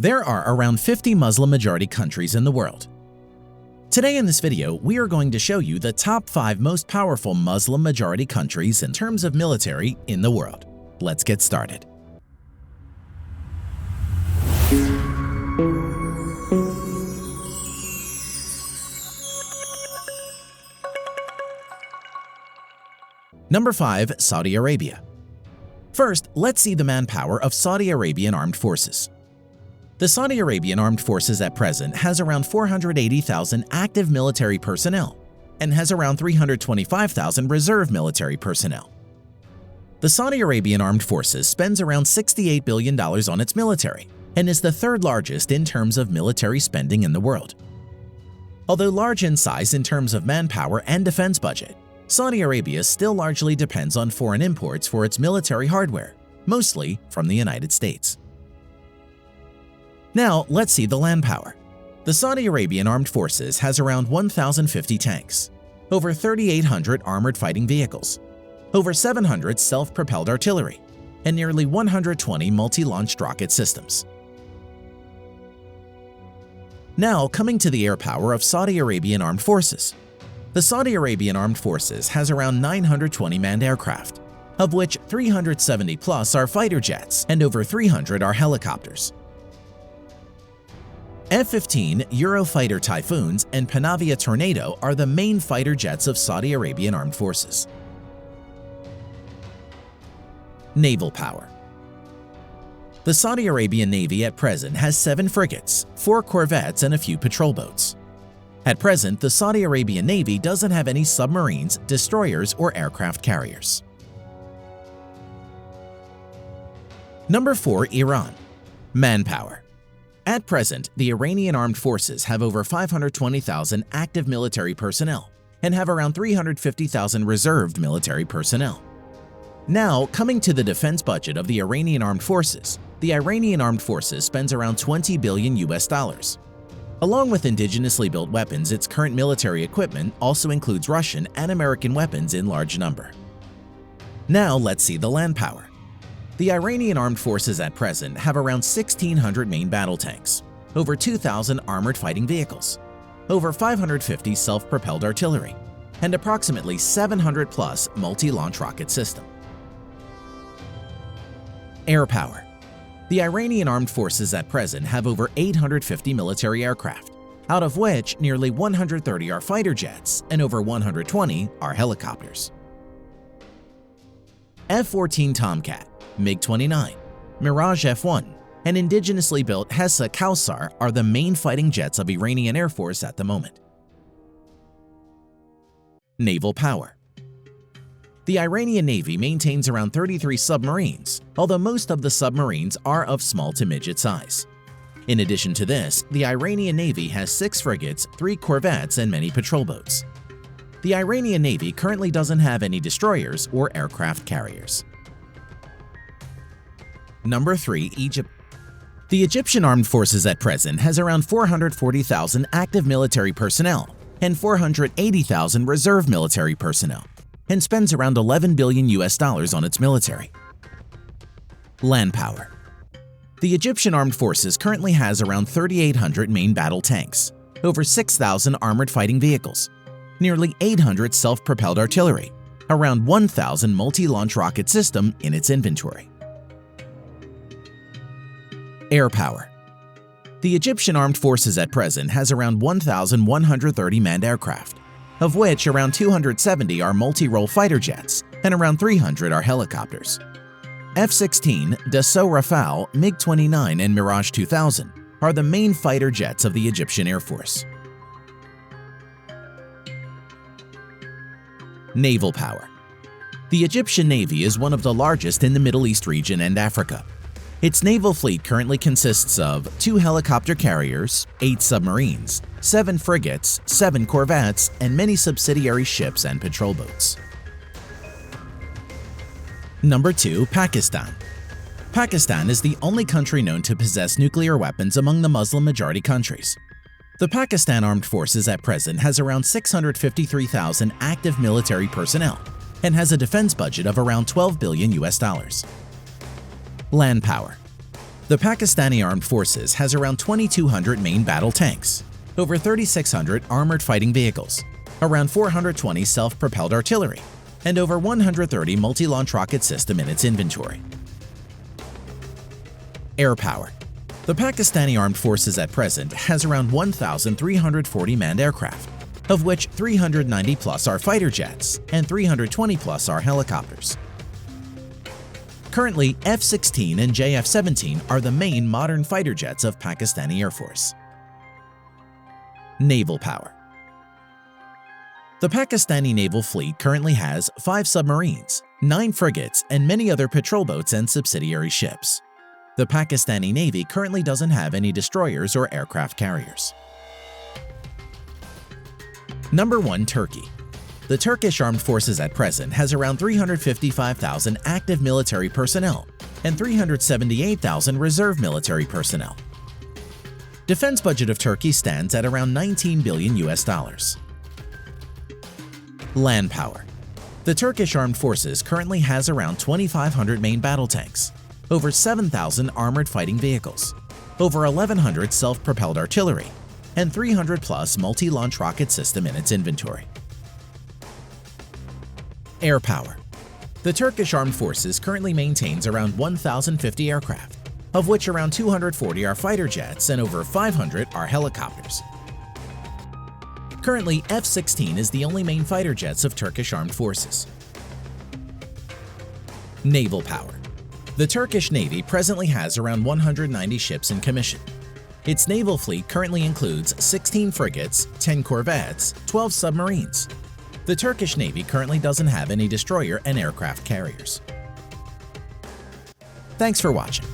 There are around 50 Muslim-majority countries in the world. Today in this video, we are going to show you the top 5 most powerful Muslim-majority countries in terms of military in the world. Let's get started. Number 5. Saudi Arabia. First, let's see the manpower of Saudi Arabian Armed Forces. The Saudi Arabian Armed Forces at present has around 480,000 active military personnel and has around 325,000 reserve military personnel. The Saudi Arabian Armed Forces spends around $68 billion on its military and is the third largest in terms of military spending in the world. Although large in size in terms of manpower and defense budget, Saudi Arabia still largely depends on foreign imports for its military hardware, mostly from the United States. Now, let's see the land power. The Saudi Arabian Armed Forces has around 1,050 tanks, over 3,800 armored fighting vehicles, over 700 self-propelled artillery, and nearly 120 multi-launched rocket systems. Now, coming to the air power of Saudi Arabian Armed Forces. The Saudi Arabian Armed Forces has around 920 manned aircraft, of which 370 plus are fighter jets and over 300 are helicopters. F-15 Eurofighter Typhoons and Panavia Tornado are the main fighter jets of Saudi Arabian Armed Forces. Naval power. The Saudi Arabian Navy at present has 7 frigates, 4 corvettes, and a few patrol boats. At present, the Saudi Arabian Navy doesn't have any submarines, destroyers, or aircraft carriers. Number 4. Iran. Manpower. At present, the Iranian Armed Forces have over 520,000 active military personnel and have around 350,000 reserved military personnel. Now, coming to the defense budget of the Iranian Armed Forces, the Iranian Armed Forces spends around $20 billion. Along with indigenously built weapons, its current military equipment also includes Russian and American weapons in large number. Now, let's see the land power. The Iranian Armed Forces at present have around 1,600 main battle tanks, over 2,000 armored fighting vehicles, over 550 self-propelled artillery, and approximately 700 plus multi-launch rocket system. Air power. The Iranian Armed Forces at present have over 850 military aircraft, out of which nearly 130 are fighter jets and over 120 are helicopters. F-14 Tomcat, MiG-29, Mirage F-1, and indigenously built Hessa Kausar are the main fighting jets of Iranian Air Force at the moment. Naval power. The Iranian Navy maintains around 33 submarines, although most of the submarines are of small to midget size. In addition to this, the Iranian Navy has 6 frigates, 3 corvettes, and many patrol boats. The Iranian Navy currently doesn't have any destroyers or aircraft carriers. Number 3. Egypt. The Egyptian Armed Forces at present has around 440,000 active military personnel and 480,000 reserve military personnel, and spends around $11 billion on its military. Land power. The Egyptian Armed Forces currently has around 3,800 main battle tanks, over 6,000 armored fighting vehicles, nearly 800 self-propelled artillery, around 1,000 multi-launch rocket system in its inventory. Air power. The Egyptian Armed Forces at present has around 1,130 manned aircraft, of which around 270 are multi-role fighter jets and around 300 are helicopters. F-16, Dassault Rafale, MiG-29, and Mirage 2000 are the main fighter jets of the Egyptian Air Force. Naval power. The Egyptian Navy is one of the largest in the Middle East region and Africa. Its naval fleet currently consists of 2 helicopter carriers, 8 submarines, 7 frigates, 7 corvettes, and many subsidiary ships and patrol boats. Number 2. Pakistan. Pakistan is the only country known to possess nuclear weapons among the Muslim-majority countries. The Pakistan Armed Forces at present has around 653,000 active military personnel and has a defense budget of around $12 billion. Land power. The Pakistani Armed Forces has around 2,200 main battle tanks, over 3,600 armored fighting vehicles, around 420 self-propelled artillery, and over 130 multi-launch rocket system in its inventory. Air power. The Pakistani Armed Forces at present has around 1,340 manned aircraft, of which 390 plus are fighter jets and 320 plus are helicopters. Currently, F-16 and JF-17 are the main modern fighter jets of Pakistani Air Force. Naval power. The Pakistani naval fleet currently has 5 submarines, 9 frigates, and many other patrol boats and subsidiary ships. The Pakistani Navy currently doesn't have any destroyers or aircraft carriers. Number 1. Turkey. The Turkish Armed Forces at present has around 355,000 active military personnel and 378,000 reserve military personnel. Defense budget of Turkey stands at around $19 billion. Land power. The Turkish Armed Forces currently has around 2,500 main battle tanks, over 7,000 armored fighting vehicles, over 1,100 self-propelled artillery, and 300 plus multi-launch rocket system in its inventory. Air power. The Turkish Armed Forces currently maintains around 1,050 aircraft, of which around 240 are fighter jets and over 500 are helicopters. Currently, F-16 is the only main fighter jets of Turkish Armed Forces. Naval power. The Turkish Navy presently has around 190 ships in commission. Its naval fleet currently includes 16 frigates, 10 corvettes, 12 submarines. The Turkish Navy currently doesn't have any destroyer and aircraft carriers. Thanks for watching.